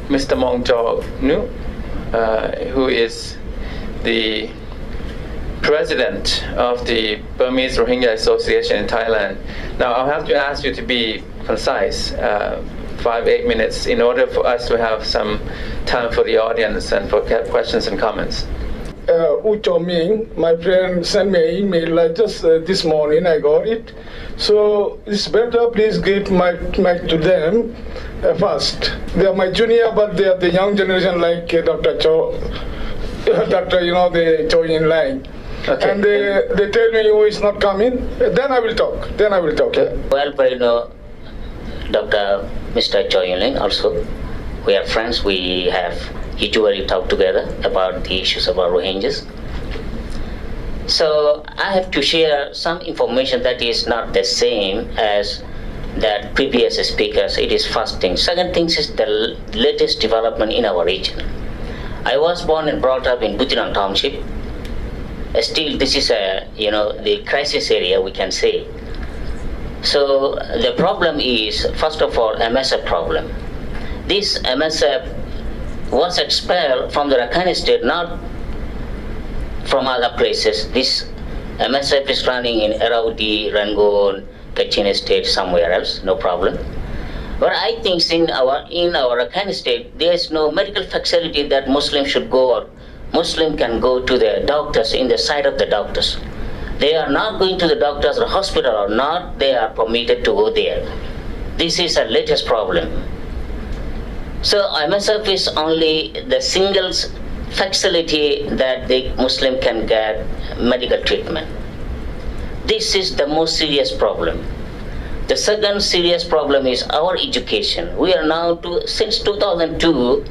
Mr. Mongjo Nu, who is the president of the Burmese Rohingya Association in Thailand. Now, I'll have to ask you to be concise, 5-8 minutes, in order for us to have some time for the audience and for questions and comments. Ming, my friend sent me an email just this morning. I got it. So it's better please give mic to them first. They are my junior, but they are the young generation like Dr. Cho, the Cho Yin Lang. Okay. And they tell me who is not coming. Then I will talk. Yeah. Well, Dr. Mr. Cho Yin Lang also. We are friends. We have usually talk together about the issues about Rohingyas. So I have to share some information that is not the same as that previous speakers. It is first thing. Second thing is the latest development in our region. I was born and brought up in Buthinang Township. Still, this is the crisis area, we can say. So the problem is, first of all, MSF problem. This MSF was expelled from the Arakan state, not from other places. This MSF is running in Eraudi, Rangoon, Kachin state, somewhere else, no problem. But I think in our Arakan state, there is no medical facility that Muslims should go, or Muslim can go to the doctors in the side of the doctors. They are not going to the doctors or hospital or not, they are permitted to go there. This is a latest problem. So MSF is only the single facility that the Muslim can get medical treatment. This is the most serious problem. The second serious problem is our education. We are now, since 2002,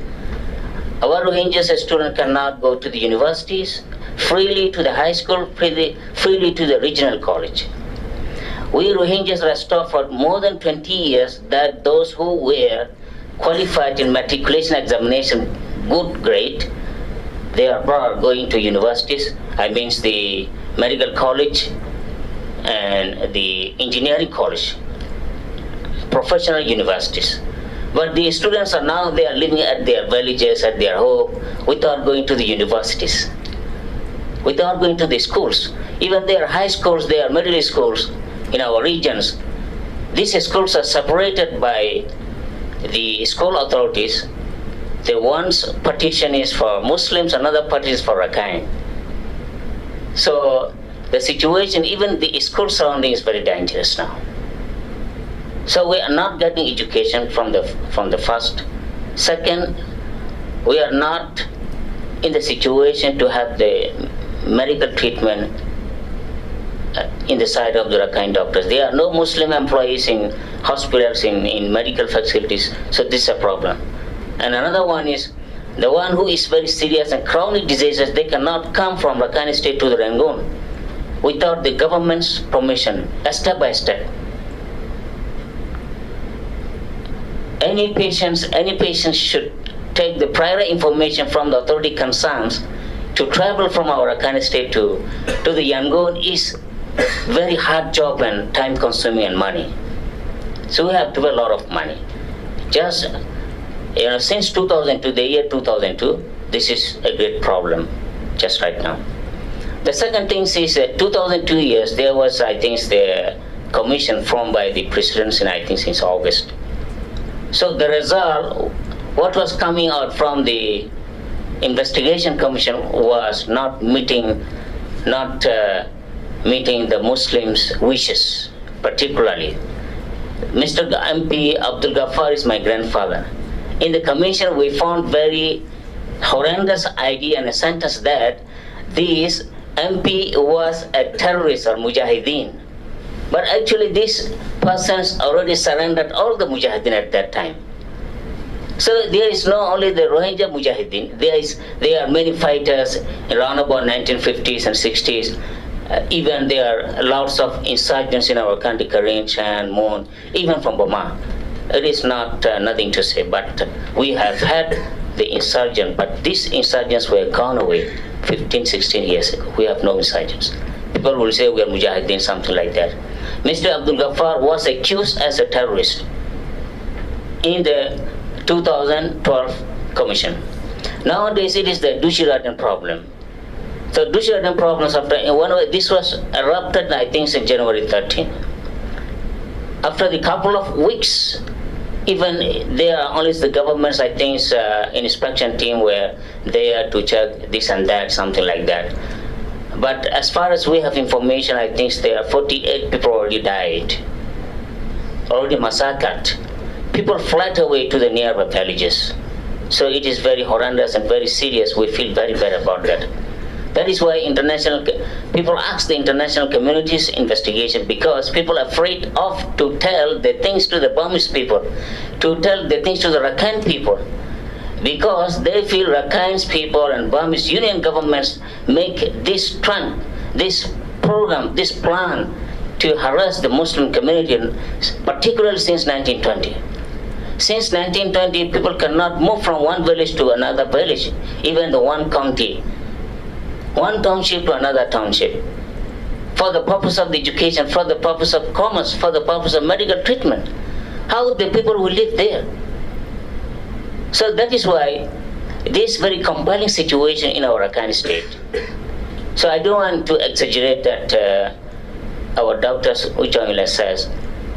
our Rohingya students cannot go to the universities, freely to the high school, freely to the regional college. We Rohingyas are stopped for more than 20 years that those who were qualified in matriculation examination, good grade, they are going to universities. I mean the medical college and the engineering college, professional universities. But the students are now, they are living at their villages, at their home, without going to the universities, without going to the schools. Even their high schools, their middle schools in our regions, these schools are separated by the school authorities. The one's partition is for Muslims, another partition is for Arakan. So the situation, even the school surrounding is very dangerous now. So we are not getting education from the first. Second, we are not in the situation to have the medical treatment in the side of the Arakan doctors. There are no Muslim employees in hospitals, in medical facilities, so this is a problem. And another one is the one who is very serious and chronic diseases, they cannot come from Arakan state to the Rangoon without the government's permission, step by step. Any patients should take the prior information from the authority concerns. To travel from our Arakan state to the Yangon is very hard job and time consuming and money. So we have to pay a lot of money. Just since 2002, the year 2002, this is a great problem just right now. The second thing is 2002 years, there was, I think, the commission formed by the president in, I think, since August. So the result, what was coming out from the investigation commission was not meeting the Muslims' wishes, particularly. Mr. MP Abdul Ghaffar is my grandfather. In the commission, we found very horrendous idea and a sentence that this MP was a terrorist or mujahideen. But actually, these persons already surrendered all the mujahideen at that time. So there is not only the Rohingya mujahideen, there are many fighters around about 1950s and 60s. Even there are lots of insurgents in our country, Karen, Chan, Mon, even from Burma. It is not nothing to say, but we have had the insurgent, but these insurgents were gone away 15, 16 years ago. We have no insurgents. People will say we are mujahideen, something like that. Mr. Abdul Ghaffar was accused as a terrorist in the 2012 commission. Nowadays it is the Dushiradan problem. So Dushiradan problems after this was erupted, I think, in January 13. After the couple of weeks, even there are only the government's, I think, inspection team were there to check this and that, something like that. But as far as we have information, I think there are 48 people already died, already massacred. People fled away to the nearby villages. So it is very horrendous and very serious. We feel very bad about that. That is why people ask the international community's investigation, because people are afraid of to tell the things to the Burmese people, to tell the things to the Arakan people, because they feel Arakan's people and Burmese union governments make this trend, this program, this plan to harass the Muslim community, particularly since 1920. Since 1920, people cannot move from one village to another village, even the one county, one township to another township, for the purpose of the education, for the purpose of commerce, for the purpose of medical treatment. How the people will live there? So that is why this very compelling situation in our Arakan state. So I don't want to exaggerate that our doctors, Uchamila says,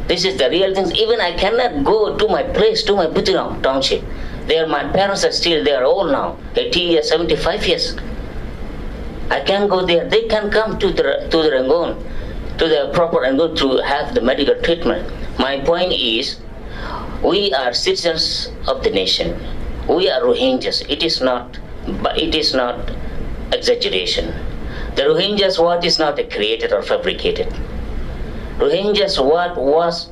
this is the real thing. Even I cannot go to my place, to my Butirang township. There, my parents are still, they are old now, 80 years, 75 years. I can't go there. They can come to the Rangoon, to the proper Rangoon to have the medical treatment. My point is, we are citizens of the nation. We are Rohingyas. It is not exaggeration. The Rohingyas, what is not created or fabricated. Rohingyas, what was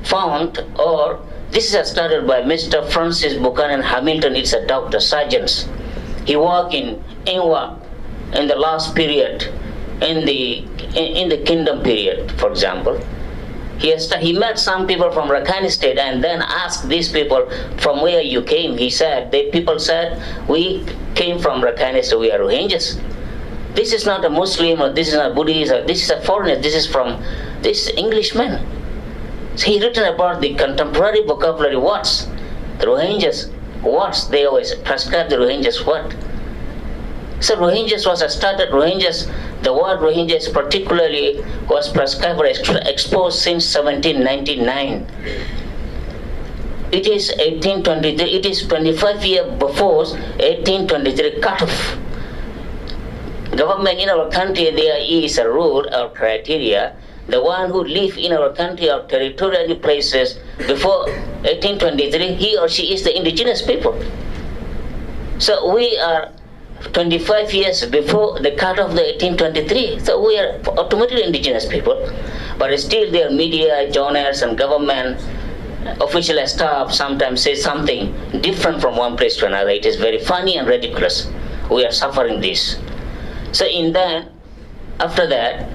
found, or this is started by Mr. Francis Buchanan Hamilton. It's a doctor, surgeons. He worked in Inwa in the last period, in the kingdom period, for example. He met some people from Rakhine state and then asked these people, from where you came? People said, we came from Rakhine state, we are Rohingyas. This is not a Muslim, or this is not Buddhist, or this is a foreigner, this is from this Englishman. So he written about the contemporary vocabulary words, the Rohingyas, words, they always prescribe the Rohingyas what? So Rohingyas was started, the word Rohingyas particularly was prescribed or exposed since 1799. It is 1823, it is 25 years before 1823 cutoff. Government in our country, there is a rule or criteria. The one who live in our country or territorial places before 1823, he or she is the indigenous people. So we are 25 years before the cut of the 1823, so we are automatically indigenous people. But still their media, journals and government, official staff sometimes say something different from one place to another. It is very funny and ridiculous. We are suffering this. So after that,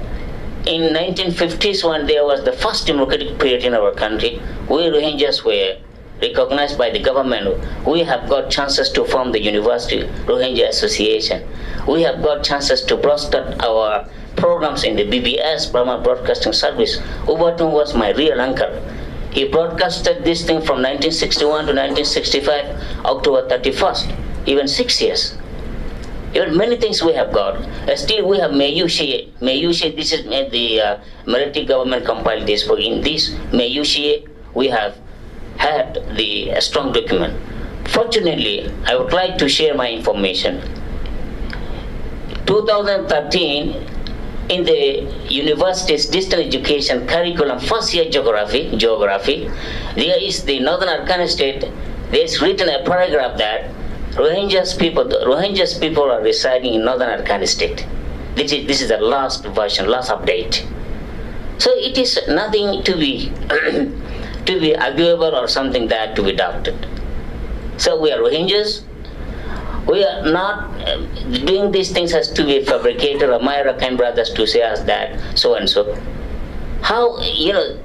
in 1950s when there was the first democratic period in our country, we Rohingyas were recognized by the government. We have got chances to form the University Rohingya Association. We have got chances to broadcast our programs in the BBS, Burma Broadcasting Service. Ubatung was my real uncle. He broadcasted this thing from 1961 to 1965, October 31st, even 6 years. Even many things we have got. Still we have Mayushi. Mayushi, this is the military government compiled this book. In this Mayushi, we have had the strong document. Fortunately, I would like to share my information. 2013, in the university's distance education curriculum, first year geography, there is the Northern Arakan state, there is written a paragraph that Rohingyas people are residing in Northern Arakan state. This is the last version, last update. So it is nothing to be to be arguable or something that to be doubted. So we are Rohingyas. We are not doing these things as to be fabricated or my Arakan brothers to say us that so and so. How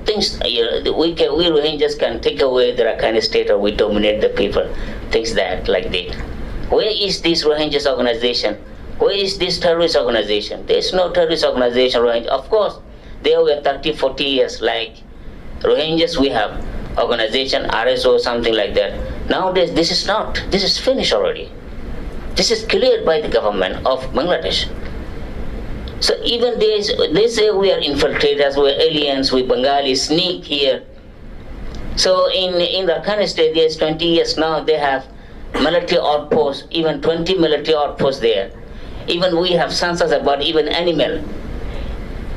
things we Rohingyas can take away the Rakhine state or we dominate the people, things that like that. Where is this Rohingyas organization? Where is this terrorist organization? There is no terrorist organization. Of course, there were 30, 40 years like Rohingyas. We have organization RSO, something like that. Nowadays, this is not. This is finished already. This is cleared by the government of Bangladesh. So even they say we are infiltrators, we are aliens, we Bengalis sneak here. So in Arakan state, there's 20 years now, they have military outposts, even 20 military outposts there. Even we have census about even animal,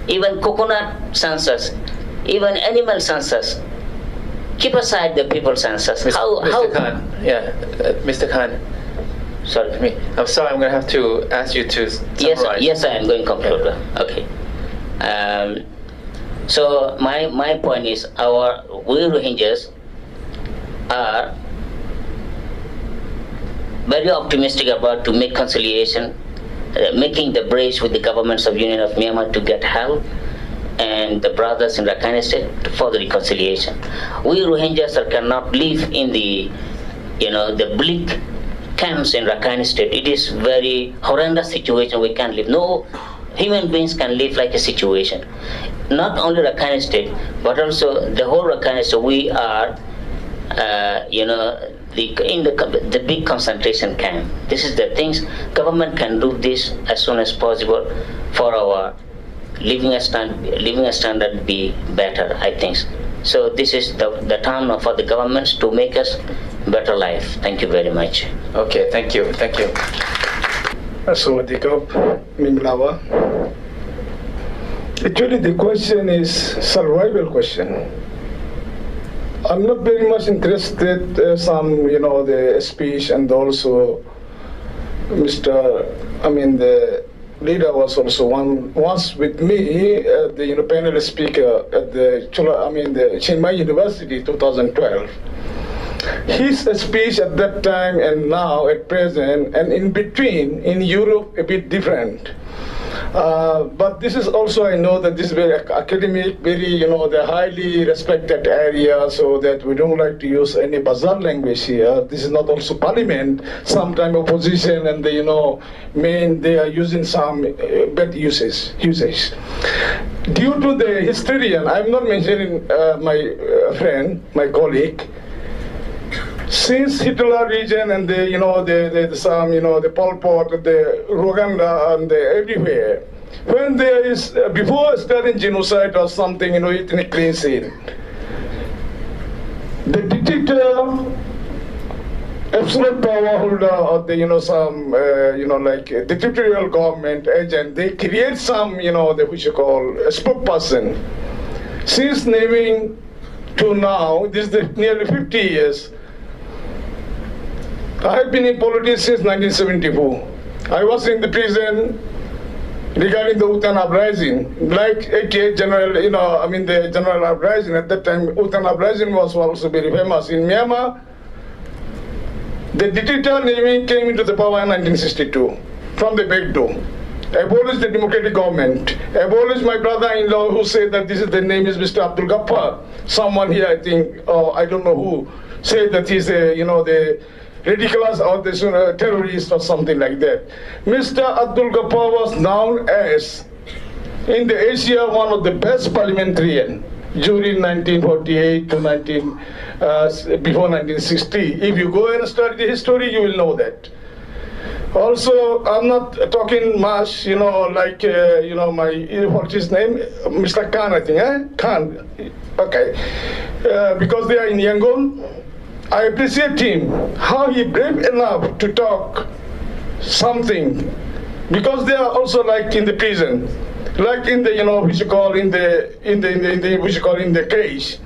even coconut census, even animal census. Keep aside the people census. Mr. Khan, Mr. Khan. Sorry. I'm sorry, I'm going to have to ask you to summarize. Yes, I am going to conclude. Okay. So my point is, we Rohingyas are very optimistic about to make conciliation, making the bridge with the governments of Union of Myanmar to get help, and the brothers in Rakhine State for the reconciliation. We Rohingyas cannot live in the bleak camps in Rakhine State. It is very horrendous situation. We can't live. No human beings can live like a situation. Not only Rakhine State, but also the whole Rakhine State. We are, in the big concentration camp. This is the things. Government can do this as soon as possible for our living standard be better, I think. So this is the time for the governments to make us better life. Thank you very much. Okay, thank you. Sawadikap, Minglawa. Actually, the question is survival question. I'm not very much interested the speech, and also the leader was also once with me, the panel speaker at the Chiang Mai University 2012. His speech at that time and now at present and in between in Europe a bit different. But this is also, I know that this is very academic, very, the highly respected area, so that we don't like to use any bazaar language here. This is not also parliament, sometime opposition and they are using some bad usage. Due to the historian, I'm not mentioning my friend, my colleague, since Hitler region and the Pol Pot, the Rwanda and everywhere, when there is before starting genocide or something, ethnic cleansing, the dictator, absolute power holder of the dictatorial government agent, they create some which you call a spokesperson. Since naming to now, this is nearly 50 years. I have been in politics since 1974. I was in the prison regarding the Utan uprising, like 88 general, the general uprising. At that time, Utan uprising was also very famous in Myanmar. The dictator came into the power in 1962 from the back door. Abolished the democratic government. Abolished my brother-in-law who said that the name is Mr. Abdul Ghaffar. Someone here, I think, I don't know who, said that he's the ridiculous or the terrorist or something like that. Mr. Abdul Ghaffar was known as, in the Asia, one of the best parliamentarian during 1948 to before 1960. If you go and study the history, you will know that. Also, I'm not talking much, what's his name? Mr. Khan, I think, Khan. Okay. Because they are in Yangon. I appreciate him, how he brave enough to talk something, because they are also like in the prison, like in the in the cage,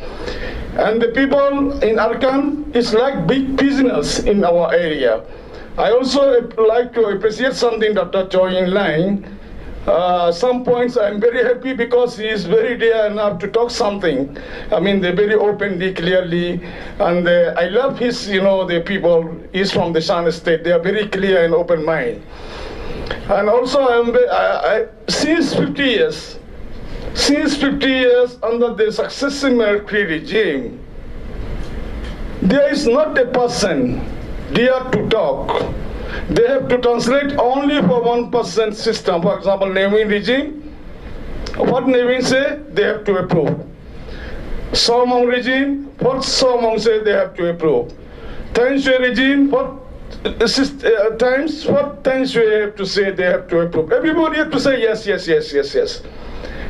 and the people in Arakan is like big prisoners in our area. I also like to appreciate something Dr. Choi in line. Some points I'm very happy because he is very dear enough to talk something. They're very openly, clearly, and I love his, the people, he's from the Shan state, they are very clear and open mind. And also, since 50 years under the successive military regime, there is not a person dare to talk. They have to translate only for 1% system. For example, naming regime. What naming say, they have to approve. Somong regime, what Somong say, they have to approve. Teng Shui regime, what Teng Shui have to say, they have to approve. Everybody have to say yes, yes, yes, yes, yes.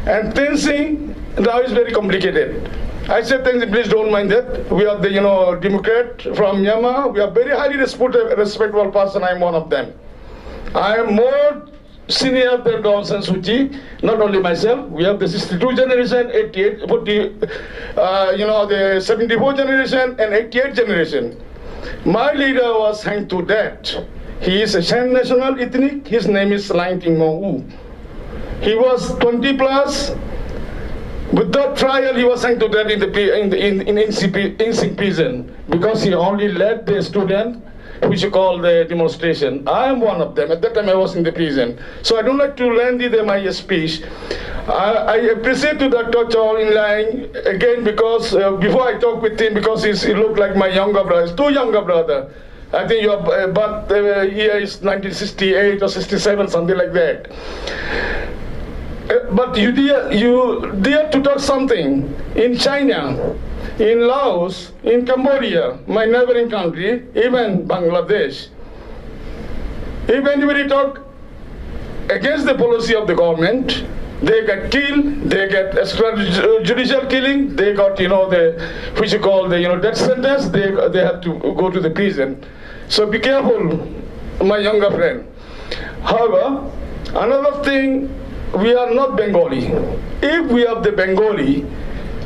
And Tenzing now is very complicated. I said, Tenzing, please don't mind that. We are the Democrat from Myanmar. We are very highly respectable person. I am one of them. I am more senior than Aung San Suu Kyi. Not only myself. We have the 62 generation, 88, 40, the 74 generation and 88 generation. My leader was hanged to death. He is a Shan national ethnic. His name is Lang Ting Mong. He was 20 plus. Without trial, he was hanged to death in Insing prison because he only led the student, which you call the demonstration. I am one of them. At that time, I was in the prison. So I don't like to lengthy my speech. I appreciate to Dr. Chow in line again because before I talk with him, because he looked like my younger brother, two younger brother. I think your birth year is 1968 or 67, something like that. But you dare to talk something in China, in Laos, in Cambodia, my neighboring country, even Bangladesh. If anybody talk against the policy of the government, they get killed, they get extrajudicial killing, they got, which you call the, death sentence, they have to go to the prison. So be careful, my younger friend. However, another thing, we are not Bengali. If we are the Bengali,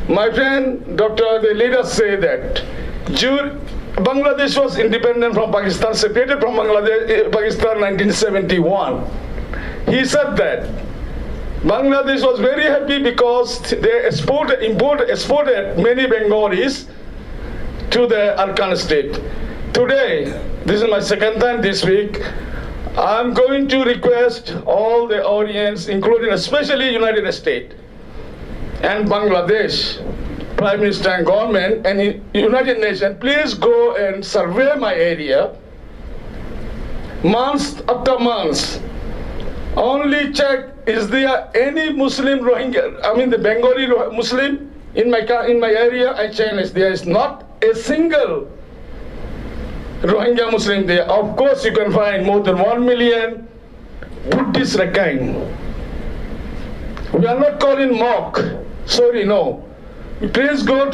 my friend, the leaders say that Bangladesh was independent from Pakistan, separated from Pakistan 1971. He said that Bangladesh was very happy because they exported many Bengalis to the Arakan state. Today, this is my second time this week, I'm going to request all the audience, including especially United States and Bangladesh, Prime Minister and government and United Nations, please go and survey my area months after months. Only check, is there any Muslim Rohingya, the Bengali Muslim in my area? I challenge, there is not a single Rohingya Muslim there. Of course, you can find more than 1 million Buddhist Arakan. We are not calling mock. Sorry, no. Please go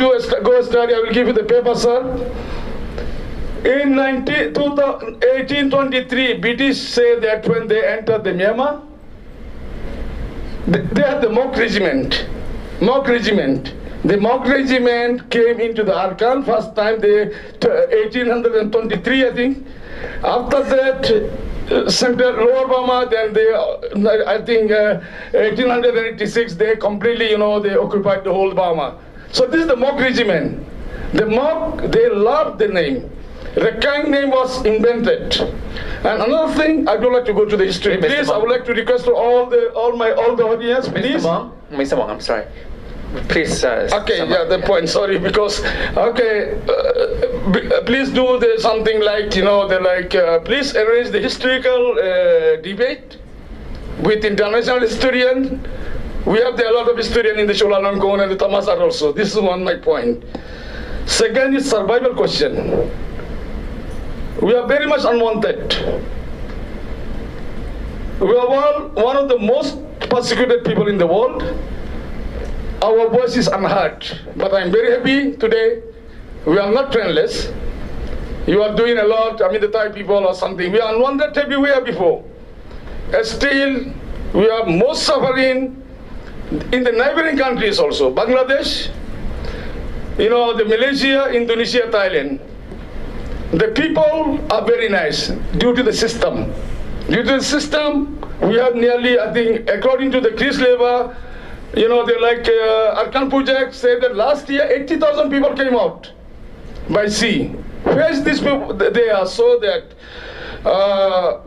study. I will give you the paper, sir. In 1823, British say that when they entered the Myanmar, they had the mock regiment. The mock regiment came into the Arakan, first time 1823, I think. After that, Central Lower Burma, then I think 1886, they completely, they occupied the whole Burma. So this is the mock regiment. The mock, they loved the name. Arakan name was invented. And another thing, I don't like to go to the history. Please, I would like to request to all the audience, please. Mr. Wong, I'm sorry. Please. Okay, yeah, the point. Sorry, because please do something like please arrange the historical debate with international historian. We have a lot of historians in the Chulalongkorn and the Tamasar also. This is my point. Second is survival question. We are very much unwanted. We are one of the most persecuted people in the world. Our voice is unheard, but I'm very happy today. We are not friendless. You are doing a lot, the Thai people or something. We are unwanted everywhere before. Still, we are most suffering in the neighboring countries also. Bangladesh, the Malaysia, Indonesia, Thailand. The people are very nice due to the system. Due to the system, we have nearly, I think, according to the Chris Labor, they Arakan project said that last year 80,000 people came out by sea. Where is these people? They are so that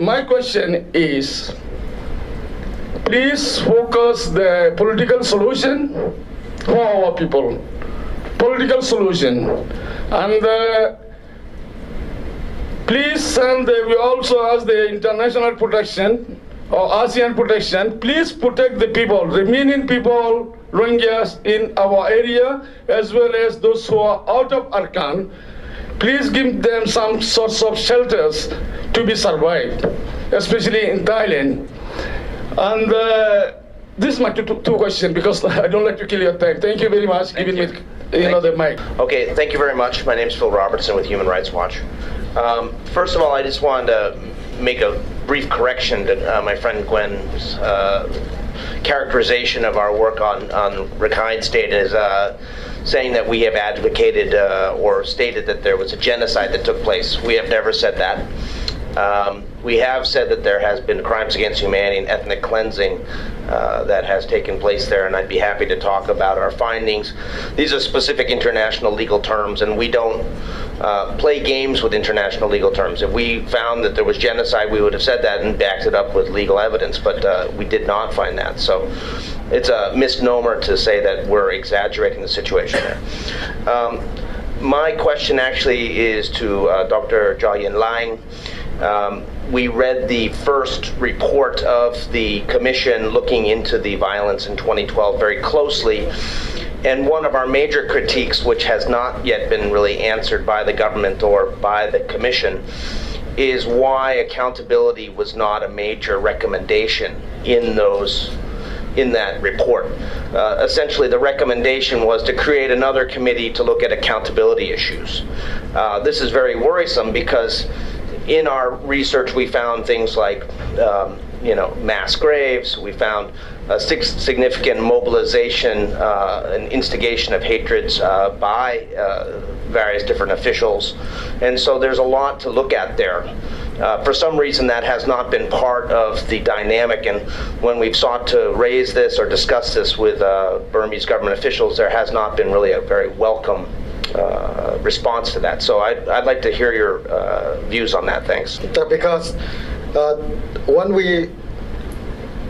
my question is, please focus the political solution for our people. Political solution. And please send, we also ask the international protection or ASEAN protection, please protect the people, remaining people, Rohingyas in our area, as well as those who are out of Arakan. please give them some sorts of shelters to be survived, especially in Thailand. And this is my two questions, because I don't like to kill your time. Thank you very much for giving me the mic. Okay, thank you very much. My name is Phil Robertson with Human Rights Watch. First of all, I just wanted to make a brief correction to my friend Gwen's characterization of our work on Rakhine State as saying that we have advocated or stated that there was a genocide that took place. We have never said that. We have said that there has been crimes against humanity and ethnic cleansing that has taken place there, and I'd be happy to talk about our findings. These are specific international legal terms, and we don't play games with international legal terms. If we found that there was genocide, we would have said that and backed it up with legal evidence, but we did not find that. So it's a misnomer to say that we're exaggerating the situation there. My question actually is to Dr. Jia Yin Lang. We read the first report of the commission looking into the violence in 2012 very closely, and one of our major critiques, which has not yet been really answered by the government or by the commission, is why accountability was not a major recommendation in that report. Essentially, the recommendation was to create another committee to look at accountability issues. This is very worrisome because in our research, we found things like, mass graves. We found significant mobilization and instigation of hatreds by various different officials. And so there's a lot to look at there. For some reason, that has not been part of the dynamic, and when we've sought to raise this or discuss this with Burmese government officials, there has not been really a very welcome response to that. So I'd like to hear your views on that. Thanks. Because when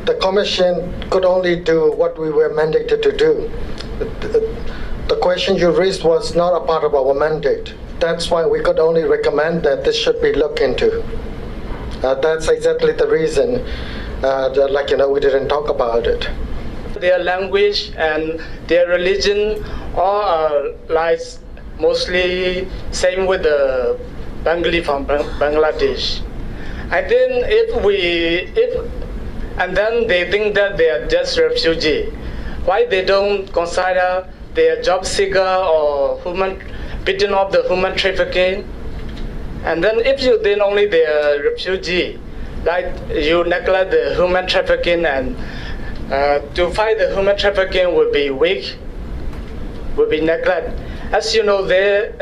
the commission could only do what we were mandated to do. The question you raised was not a part of our mandate. That's why we could only recommend that this should be looked into. That's exactly the reason that, we didn't talk about it. Their language and their religion all lies mostly same with the Bengali from Bangladesh. And then and then they think that they are just refugee. Why they don't consider they are job seeker or victim of the human trafficking? And then if you think only they are refugee, like you neglect the human trafficking, and to fight the human trafficking will be weak, will be neglect. As you know, there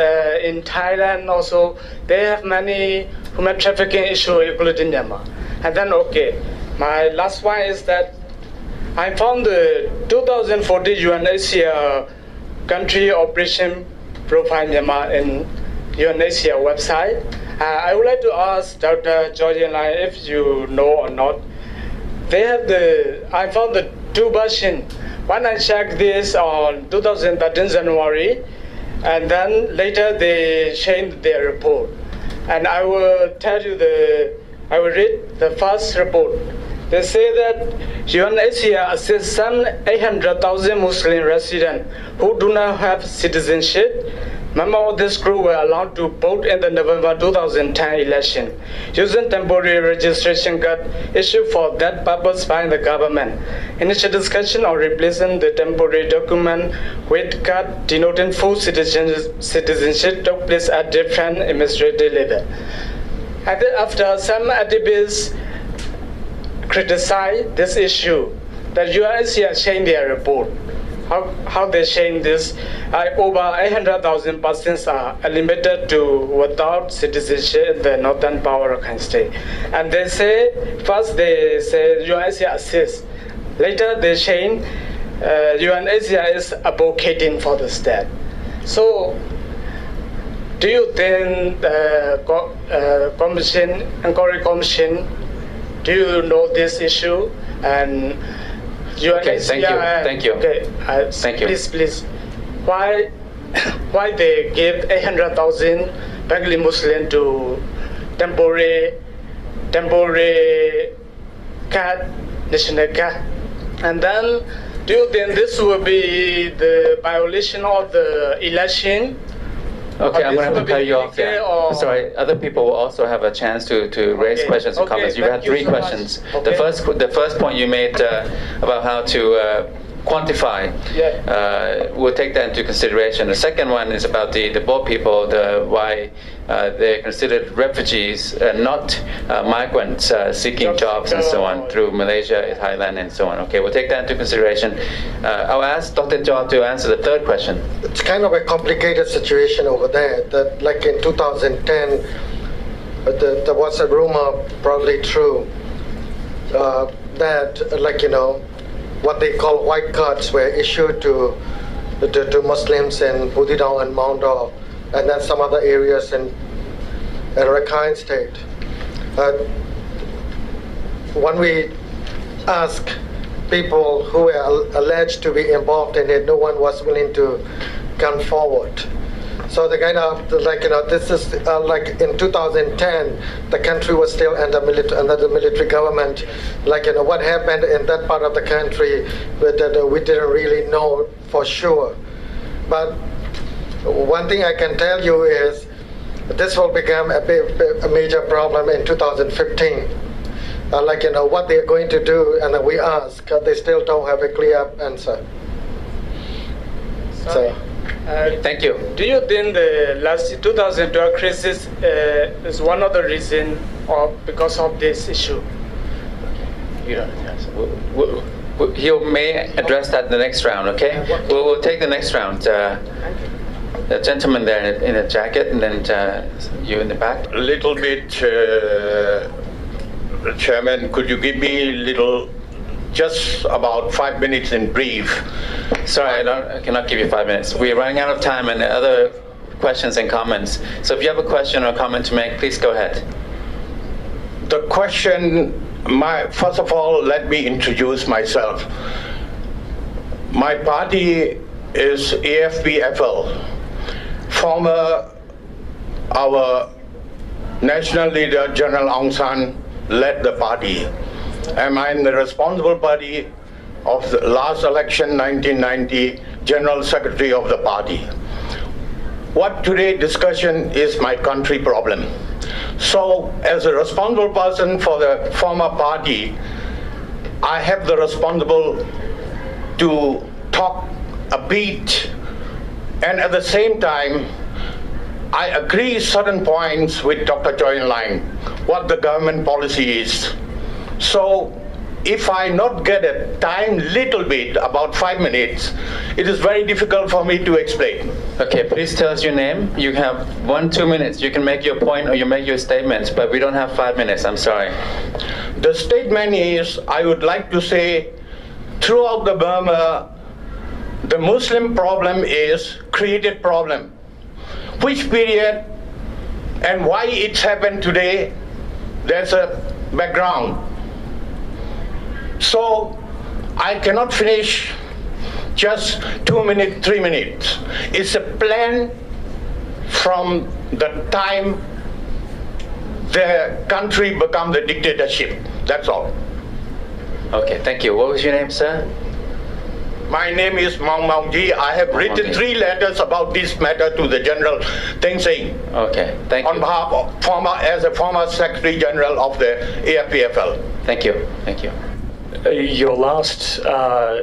in Thailand also, they have many human trafficking issues, including Myanmar. And then, my last one is that I found the 2014 UNHCR country operation profile Myanmar in UNHCR website. I would like to ask Dr. Jia Yin Lang if you know or not. They have I found the two versions. One, I checked this on 2013 January, and then later they changed their report. And I will tell you I will read the first report. They say that UNHCR assists some 800,000 Muslim residents who do not have citizenship. Members of this group were allowed to vote in the November 2010 election using temporary registration card issued for that purpose by the government. Initial discussion on replacing the temporary document with card denoting full citizenship took place at different administrative level. And then after some activists criticized this issue, that UNHCR changed their report. How they change this? Over 800,000 persons are limited to without citizenship in the northern part of Rakhine State. And they say, first they say UNHCR assists. Later they change UNHCR is advocating for the state. So do you think the Inquiry Commission, do you know this issue? And Okay, thank you. Thank you. Okay, thank you. Please. Why they give 800,000 Bengali Muslim to temporary card, national card? And then, do you think this will be the violation of the election Okay, I'm going to have to cut you off here. Sorry, other people will also have a chance to raise questions and comments. You had three questions. Okay. The first point you made about how to quantify, we'll take that into consideration. The second one is about the Bo people, why they're considered refugees, not migrants seeking jobs and so on through Malaysia, Thailand, and so on. Okay, we'll take that into consideration. I'll ask Dr. Jaw to answer the third question. It's kind of a complicated situation over there. That, like in 2010, there was a rumor, probably true, that, like, you know, what they call white cards were issued to Muslims in Butidong and Maungdaw, and then some other areas in Arakan state. When we ask people who were alleged to be involved in it, no one was willing to come forward. So the kind of, like, you know, this is like in 2010, the country was still under the military government. Like, you know, what happened in that part of the country, we didn't really know for sure. But one thing I can tell you is this will become a major problem in 2015. Like, you know, what they're going to do, and we ask, they still don't have a clear answer. So. Thank you. Do you think the last 2012 crisis is one of the reasons because of this issue? You don't answer. You may address that in the next round, okay? We'll take the next round. The gentleman there in the jacket, and then you in the back. A little bit, Chairman, could you give me a little, just about 5 minutes in brief? Sorry, I cannot give you 5 minutes. We're running out of time and other questions and comments. So if you have a question or a comment to make, please go ahead. The question, first of all, let me introduce myself. My party is AFP-FL. Our national leader, General Aung San, led the party. And I'm the responsible party of the last election, 1990, General Secretary of the party. What today's discussion is my country problem. So, as a responsible person for the former party, I have the responsibility to talk a bit, and at the same time, I agree certain points with Dr. Choi Line, what the government policy is. So, if I not get a time little bit, about 5 minutes, it is very difficult for me to explain. Okay, please tell us your name. You have 1-2 minutes. You can make your point or you make your statements, but we don't have 5 minutes. I'm sorry. The statement is, I would like to say, throughout the Burma, the Muslim problem is created problem. Which period and why it's happened today, there's a background. So I cannot finish just 2 minutes, 3 minutes. It's a plan from the time the country become the dictatorship. That's all. Okay, thank you. What was your name, sir? My name is Maung Maung Ji. I have written 3 letters about this matter to the General Thein Sein. Okay, thank you. On behalf of as a former Secretary General of the AFP-FL. Thank you. Thank you. Your last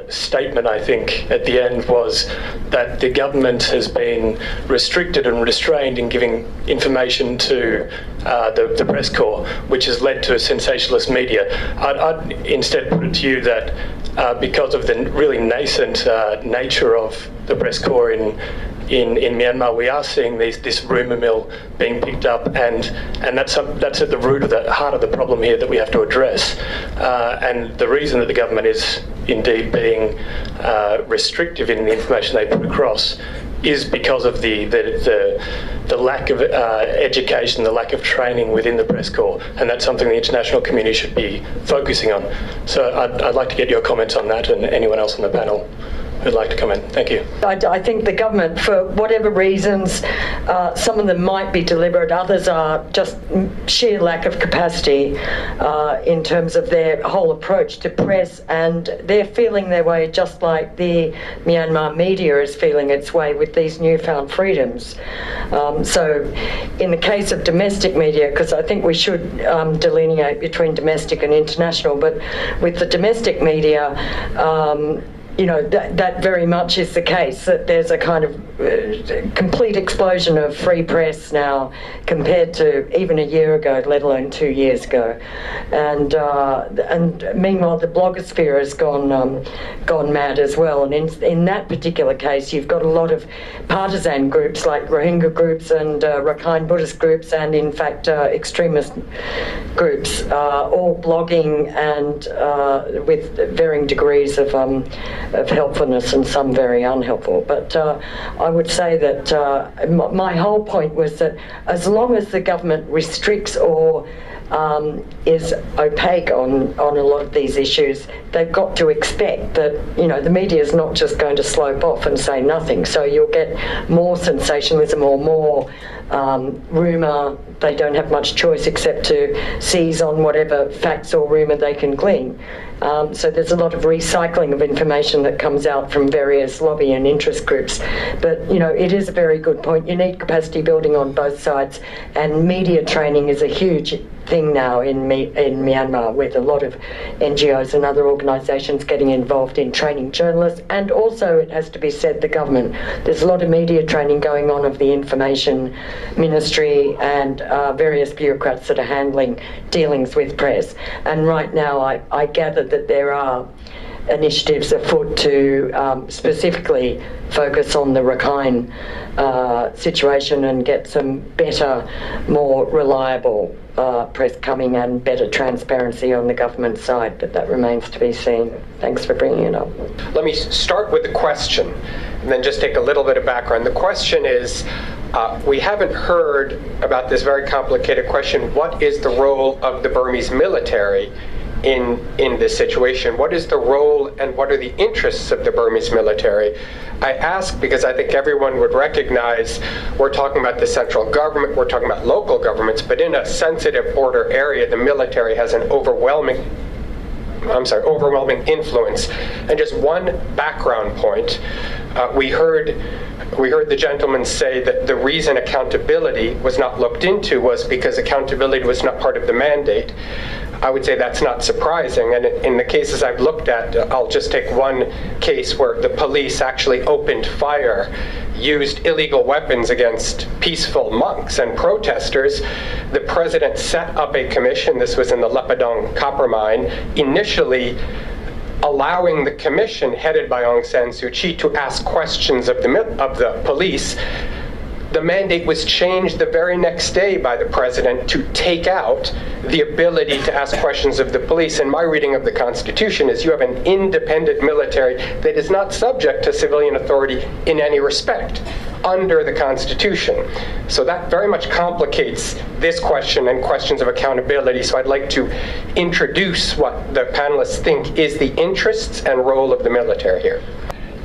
statement, I think, at the end was that the government has been restricted and restrained in giving information to the press corps, which has led to a sensationalist media. I'd instead put it to you that because of the really nascent nature of the press corps in Myanmar, we are seeing this rumour mill being picked up, and that's at the root of the heart of the problem here that we have to address. And the reason that the government is indeed being restrictive in the information they put across is because of the lack of education, the lack of training within the press corps, and that's something the international community should be focusing on. So I'd like to get your comments on that, and anyone else on the panel. who'd like to comment? Thank you. I think the government, for whatever reasons, some of them might be deliberate, others are just sheer lack of capacity in terms of their whole approach to press, and they're feeling their way just like the Myanmar media is feeling its way with these newfound freedoms. So in the case of domestic media, because I think we should delineate between domestic and international, but with the domestic media, you know, that very much is the case, that there's a kind of complete explosion of free press now compared to even a year ago, let alone 2 years ago. And meanwhile, the blogosphere has gone mad as well. And in that particular case, you've got a lot of partisan groups like Rohingya groups and Arakan Buddhist groups, and in fact extremist groups, all blogging and with varying degrees of helpfulness and some very unhelpful. But I would say that my whole point was that as long as the government restricts or is opaque on a lot of these issues, they've got to expect that, you know, the media is not just going to slope off and say nothing. So you'll get more sensationalism or more rumour. They don't have much choice except to seize on whatever facts or rumour they can glean. So there's a lot of recycling of information that comes out from various lobby and interest groups. But, you know, it is a very good point. You need capacity building on both sides, and media training is a huge thing now in Myanmar, with a lot of NGOs and other organisations getting involved in training journalists, and also, it has to be said, the government. There's a lot of media training going on of the Information Ministry and various bureaucrats that are handling dealings with press. And right now I gather that there are initiatives afoot to specifically focus on the Arakan situation and get some better, more reliable press coming, and better transparency on the government side, but that remains to be seen. Thanks for bringing it up. Let me start with the question and then just take a little bit of background. The question is, we haven't heard about this very complicated question: what is the role of the Burmese military in this situation? What is the role and what are the interests of the Burmese military? I ask because I think everyone would recognize we're talking about the central government, we're talking about local governments, but in a sensitive border area, the military has an overwhelming influence. And just one background point, we heard the gentleman say that the reason accountability was not looked into was because accountability was not part of the mandate. I would say that's not surprising, and in the cases I've looked at, I'll just take one case where the police actually opened fire, used illegal weapons against peaceful monks and protesters. The president set up a commission, this was in the Lepadong copper mine, initially allowing the commission headed by Aung San Suu Kyi to ask questions of the police. The mandate was changed the very next day by the president to take out the ability to ask questions of the police. And my reading of the Constitution is you have an independent military that is not subject to civilian authority in any respect under the Constitution. So that very much complicates this question and questions of accountability. So I'd like to introduce what the panelists think is the interests and role of the military here.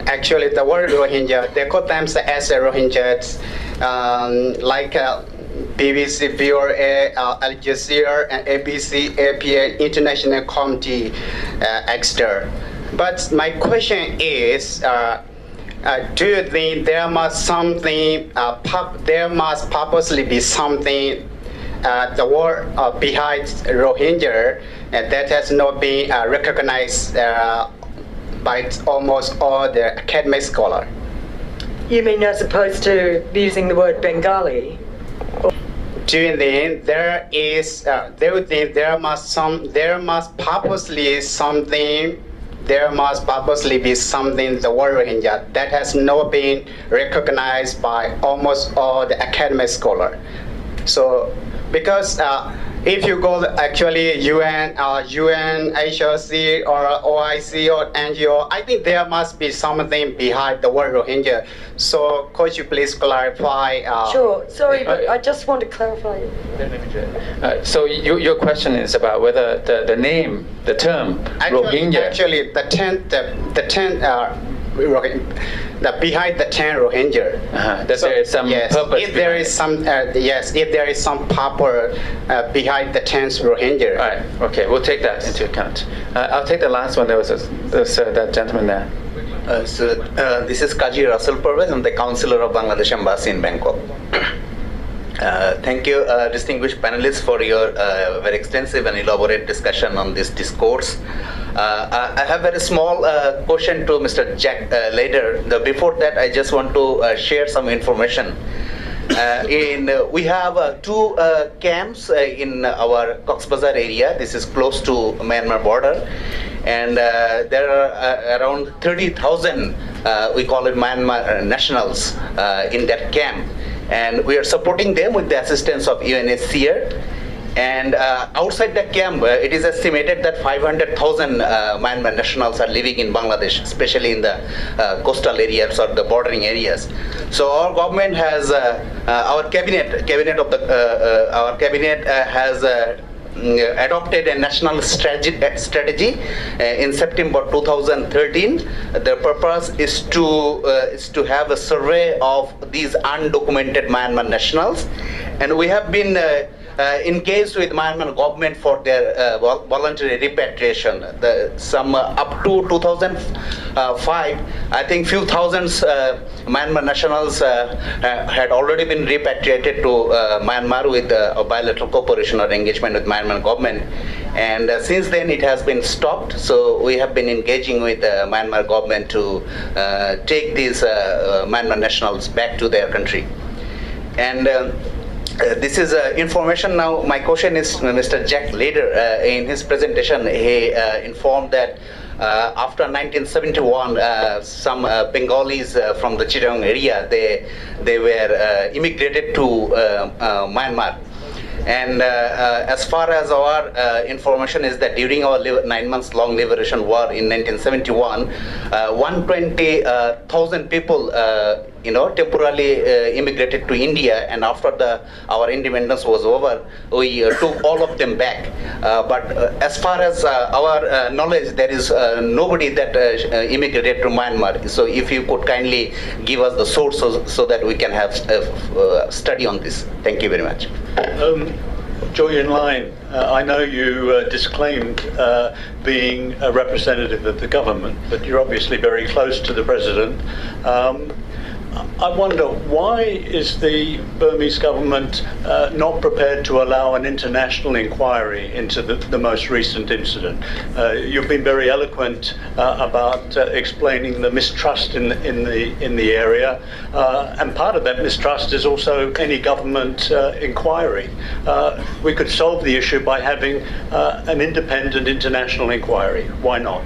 Actually, the word Rohingya, they call them as Rohingyas, like BBC, VOA, Al Jazeera, and ABC, APA, International Committee, etc. But my question is, do you think there must purposely be something the word behind Rohingya that has not been recognized by almost all the academic scholars? You mean as opposed to using the word Bengali? Do you think there is? Do you think there must purposely be something the word Rohingya that has not been recognized by almost all the academic scholars? So, because if you go actually UN, HRC or OIC or NGO, I think there must be something behind the word Rohingya. So could you please clarify? Sure, sorry, but I just want to clarify. So your question is about whether the name, the term Rohingya. Actually, the behind the 10 Rohingya. That there is some purpose. If there is some, if there is some purpose behind the 10 Rohingya. All right. Okay, we'll take that into account. I'll take the last one. There was that gentleman there. This is Kaji Russell Pervez. I'm the counselor of Bangladesh Embassy in Bangkok. Thank you, distinguished panelists, for your very extensive and elaborate discussion on this discourse. I have a very small question to Mr. Jack later. Before that, I just want to share some information. We have 2 camps in our Cox's Bazar area. This is close to Myanmar border, and there are around 30,000 we call it Myanmar nationals in that camp, and we are supporting them with the assistance of UNHCR. And outside the camp, it is estimated that 500,000 Myanmar nationals are living in Bangladesh, especially in the coastal areas or the bordering areas. So our government has, our cabinet has adopted a national strategy in September 2013. The purpose is to have a survey of these undocumented Myanmar nationals, and we have been engaged with Myanmar government for their voluntary repatriation. Some up to 2005, I think few thousands Myanmar nationals had already been repatriated to Myanmar with a bilateral cooperation or engagement with Myanmar government. And since then it has been stopped. So we have been engaging with the Myanmar government to take these Myanmar nationals back to their country. And this is information. Now my question is Mr. Jack later in his presentation he informed that after 1971 some Bengalis from the Chittagong area they were immigrated to Myanmar. And as far as our information is that during our 9 months long liberation war in 1971, 120,000 people temporarily immigrated to India, and after our independence was over, we took all of them back. But as far as our knowledge, there is nobody that immigrated to Myanmar. So if you could kindly give us the sources so that we can have a study on this. Thank you very much. Joy in line, I know you disclaimed being a representative of the government, but you're obviously very close to the president. I wonder, why is the Burmese government not prepared to allow an international inquiry into the most recent incident? You've been very eloquent about explaining the mistrust in the area, and part of that mistrust is also any government inquiry. We could solve the issue by having an independent international inquiry. Why not?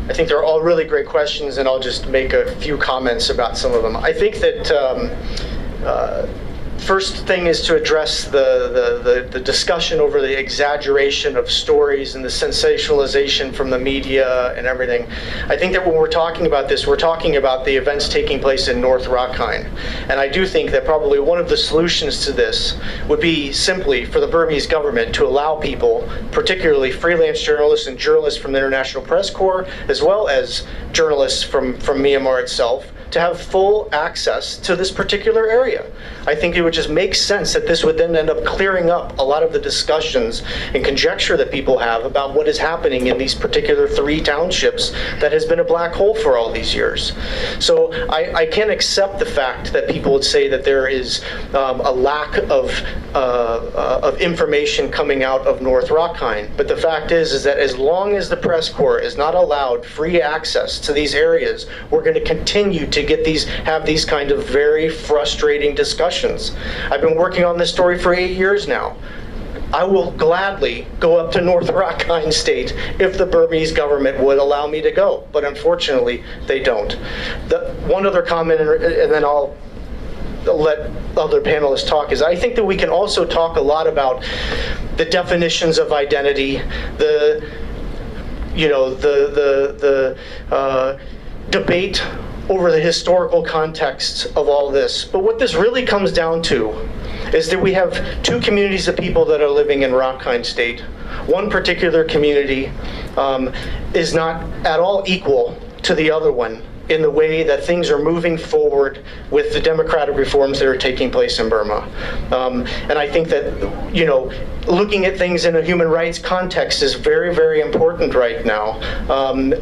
I think they're all really great questions, and I'll just make a few comments about some of them. I think that first thing is to address the discussion over the exaggeration of stories and the sensationalization from the media and everything. I think that when we're talking about this, we're talking about the events taking place in North Rakhine. And I do think that probably one of the solutions to this would be simply for the Burmese government to allow people, particularly freelance journalists and journalists from the International Press Corps, as well as journalists from Myanmar itself, to have full access to this particular area. I think it would just make sense that this would then end up clearing up a lot of the discussions and conjecture that people have about what is happening in these particular 3 townships that has been a black hole for all these years. So I can't accept the fact that people would say that there is a lack of information coming out of North Rakhine. But the fact is that as long as the press corps is not allowed free access to these areas, we're going to continue to have these kind of very frustrating discussions. I've been working on this story for 8 years now. I will gladly go up to North Rakhine State if the Burmese government would allow me to go, but unfortunately they don't. One other comment, and then I'll let other panelists talk, is I think that we can also talk a lot about the definitions of identity, the debate over the historical context of all this. But what this really comes down to is that we have 2 communities of people that are living in Rakhine State. One particular community is not at all equal to the other one in the way that things are moving forward with the democratic reforms that are taking place in Burma. And I think that, looking at things in a human rights context is very, very important right now.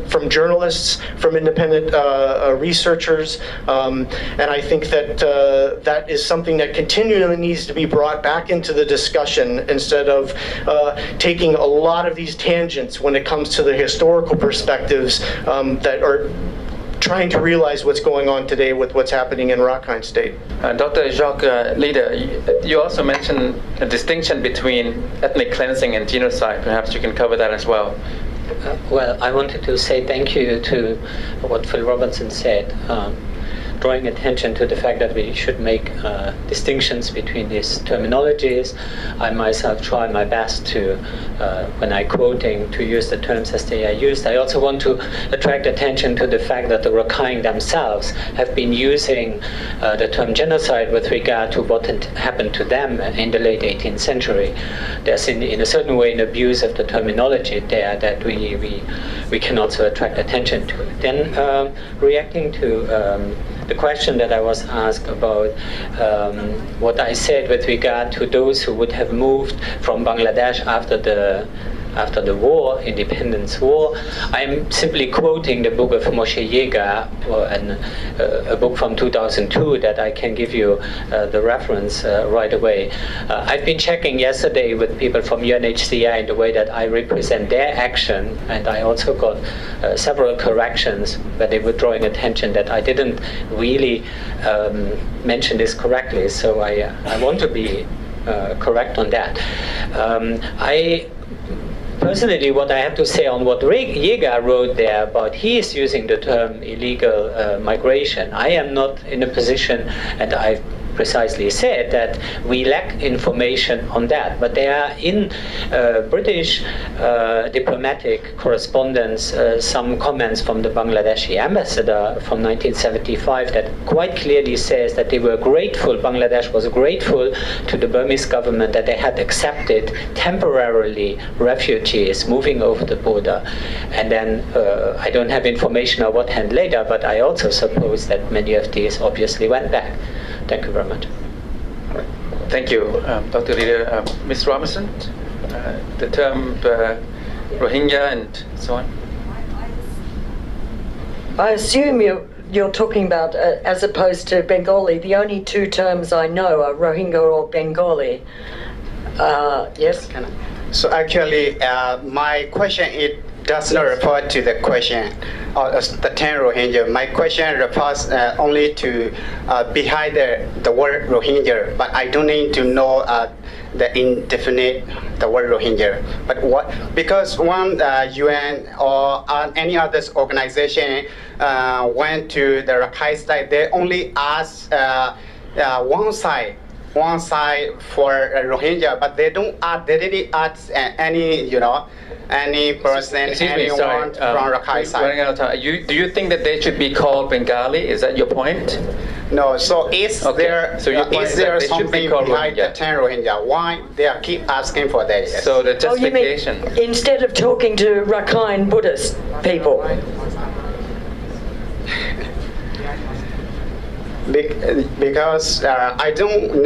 From journalists, from independent researchers, and I think that that is something that continually needs to be brought back into the discussion instead of taking a lot of these tangents when it comes to the historical perspectives that are trying to realize what's going on today with what's happening in Rakhine State. Dr. Jacques, leader, you also mentioned a distinction between ethnic cleansing and genocide. Perhaps you can cover that as well. Well, I wanted to say thank you to what Phil Robertson said, drawing attention to the fact that we should make distinctions between these terminologies. I myself try my best to, when I'm quoting, to use the terms as they are used. I also want to attract attention to the fact that the Rakhine themselves have been using the term genocide with regard to what had happened to them in the late 18th century. There's in a certain way an abuse of the terminology there that we can also attract attention to. Then reacting to the question that I was asked about what I said with regard to those who would have moved from Bangladesh after the war, independence war, I'm simply quoting the book of Moshe Yeager, a book from 2002 that I can give you the reference right away. I've been checking yesterday with people from UNHCR in the way that I represent their action, and I also got several corrections where they were drawing attention that I didn't really mention this correctly, so I want to be correct on that. Personally, what I have to say on what Yeager wrote there about he is using the term illegal migration, I am not in a position, and I've precisely said that we lack information on that. But there are in British diplomatic correspondence some comments from the Bangladeshi ambassador from 1975 that quite clearly says that they were grateful, Bangladesh was grateful to the Burmese government that they had accepted temporarily refugees moving over the border. And then I don't have information on what happened later, but I also suppose that many of these obviously went back. Thank you very much. Thank you, Dr. Leader. Ms. Robinson, the term Rohingya and so on. I assume you're talking about, as opposed to Bengali, the only two terms I know are Rohingya or Bengali. Yes? So actually, my question, it does not refer to the question of the term Rohingya. My question refers only to behind the word Rohingya, but I don't need to know the indefinite, the word Rohingya. But what, because one UN or any other organization went to the Rakhine side, they only asked one side for Rohingya, but they didn't ask any, any person, anyone from Rakhine side. Do you think that they should be called Bengali? Is that your point? No. So is there something behind the term Rohingya? Why they keep asking for that? Yes. So the justification. You mean instead of talking to Rakhine Buddhist people? Because I don't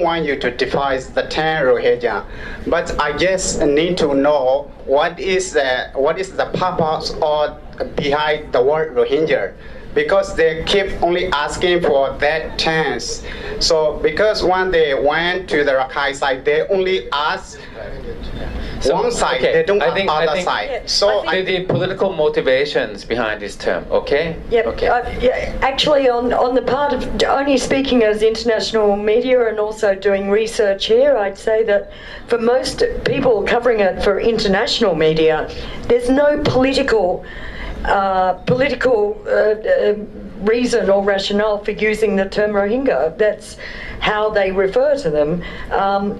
want you to define the term Rohingya, but I just need to know what is the purpose or behind the word Rohingya, because they keep only asking for that chance. So because when they went to the Rakhine side, they only asked one side, they don't ask other side. Yeah, so the political motivations behind this term, okay? Yep. Okay. Actually, on the part of only speaking as international media and also doing research here, I'd say that for most people covering it for international media, there's no political reason or rationale for using the term Rohingya. That's how they refer to them,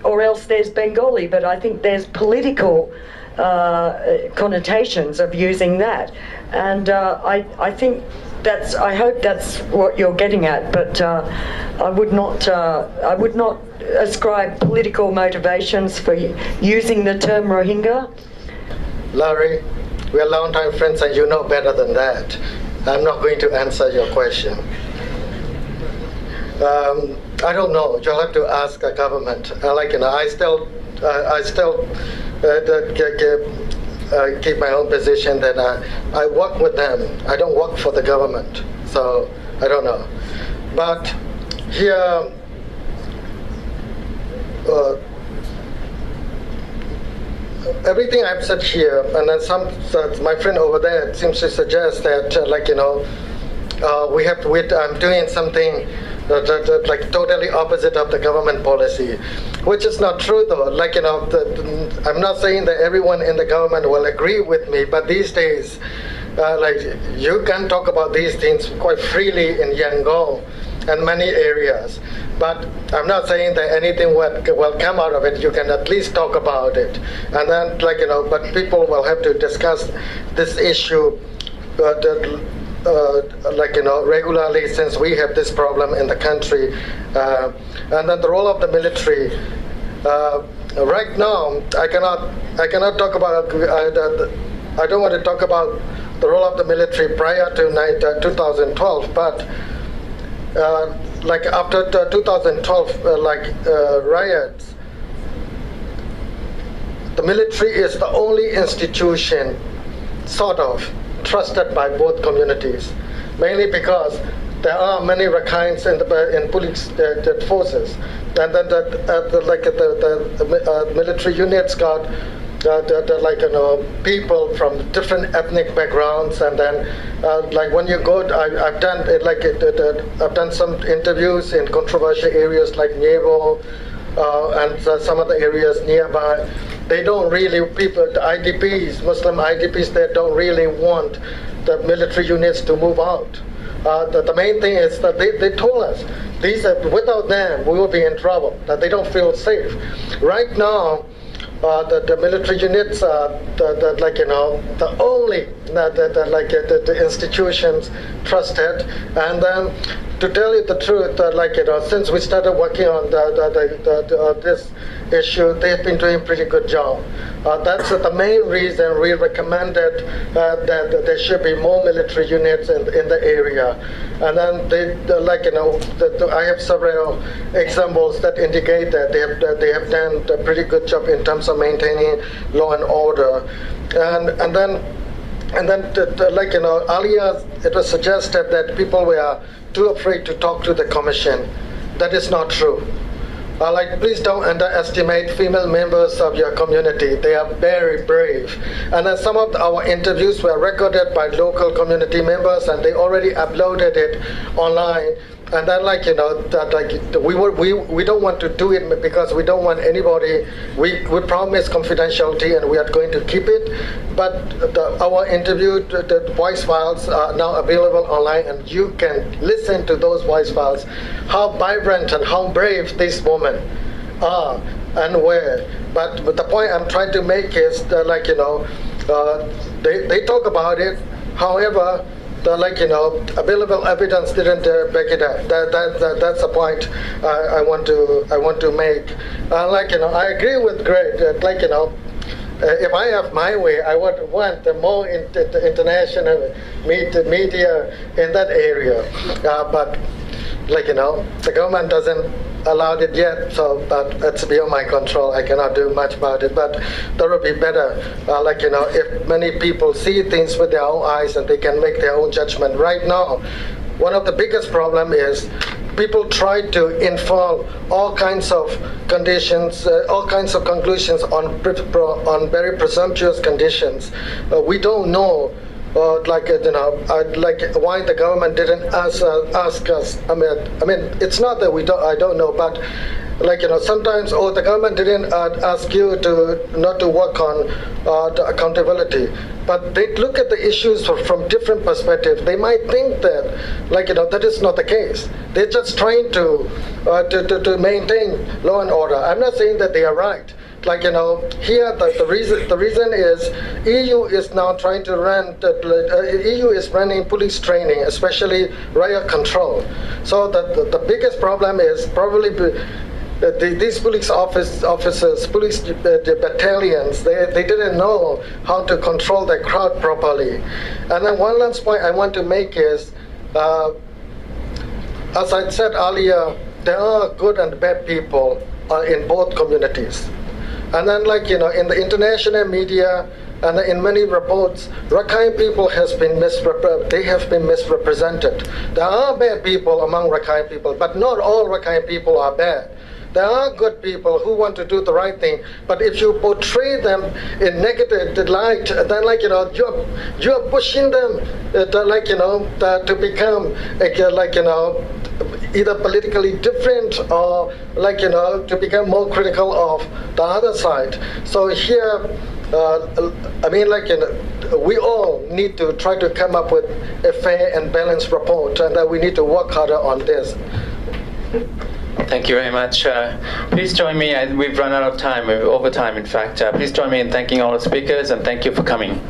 or else there's Bengali, but I think there's political connotations of using that, and I think I hope that's what you're getting at, but I would not ascribe political motivations for using the term Rohingya. Larry, we're longtime friends and you know better than that. I'm not going to answer your question. I don't know. You'll have to ask the government. I still keep my own position that I work with them. I don't work for the government. So I don't know. But here, everything I've said here, and then my friend over there seems to suggest that, we have to. I'm doing something like totally opposite of the government policy, which is not true though. I'm not saying that everyone in the government will agree with me, but these days, you can talk about these things quite freely in Yangon and many areas. But I'm not saying that anything will come out of it. You can at least talk about it, and then but people will have to discuss this issue. Regularly, since we have this problem in the country, and then the role of the military. Right now, I cannot talk about. I don't want to talk about the role of the military prior to 2012, but after 2012, riots, the military is the only institution, sort of, trusted by both communities, mainly because there are many Rakhines in police forces, and then the military units got people from different ethnic backgrounds, and then when you go, I've done some interviews in controversial areas like Nyevo and some other areas nearby. They don't really, the IDPs, Muslim IDPs, they don't really want the military units to move out. The main thing is that they told us, without them, we will be in trouble, that they don't feel safe. Right now, the military units are the only the institutions trusted. And then, to tell you the truth, since we started working on this issue, they've been doing a pretty good job. That's the main reason we recommended that there should be more military units in the area. And then I have several examples that indicate that they have done a pretty good job in terms of maintaining law and order. And then earlier it was suggested that people were too afraid to talk to the commission. That is not true. Please don't underestimate female members of your community. They are very brave. And then some of our interviews were recorded by local community members, and they already uploaded it online. And then, we don't want to do it because we don't want anybody. We promise confidentiality, and we are going to keep it. But our interview, the voice files are now available online, and you can listen to those voice files. How vibrant and how brave these women are, and where. But the point I'm trying to make is that, they talk about it. However, available evidence didn't back it up. That's the point I want to make. I agree with Greg that if I have my way, I would want more international media in that area. But the government doesn't allow it yet, so that's beyond my control. I cannot do much about it. But that would be better, if many people see things with their own eyes and they can make their own judgment. Right now, one of the biggest problem is people try to infer all kinds of conditions, all kinds of conclusions on very presumptuous conditions. We don't know. Why the government didn't ask us. I mean, it's not that I don't know, but sometimes the government didn't ask you not to work on the accountability, but they look at the issues from different perspectives. They might think that that is not the case. They're just trying to maintain law and order. I'm not saying that they are right. Here the reason is EU is now trying to run. EU is running police training, especially riot control. So the biggest problem is probably these police officers, police the battalions, they didn't know how to control the crowd properly. And then one last point I want to make is, as I said earlier, there are good and bad people in both communities. And then, like, you know, in the international media and in many reports, Rakhine people have been misrepresented. There are bad people among Rakhine people, but not all Rakhine people are bad. There are good people who want to do the right thing, but if you portray them in negative light, then, like, you know, you're pushing them to become, like, you know, either politically different or, like, you know, to become more critical of the other side. So here, I mean, like, you know, we all need to try to come up with a fair and balanced report, and that we need to work harder on this. Thank you very much. Please join me. We've run out of time, over time, in fact. Please join me in thanking all the speakers, and thank you for coming.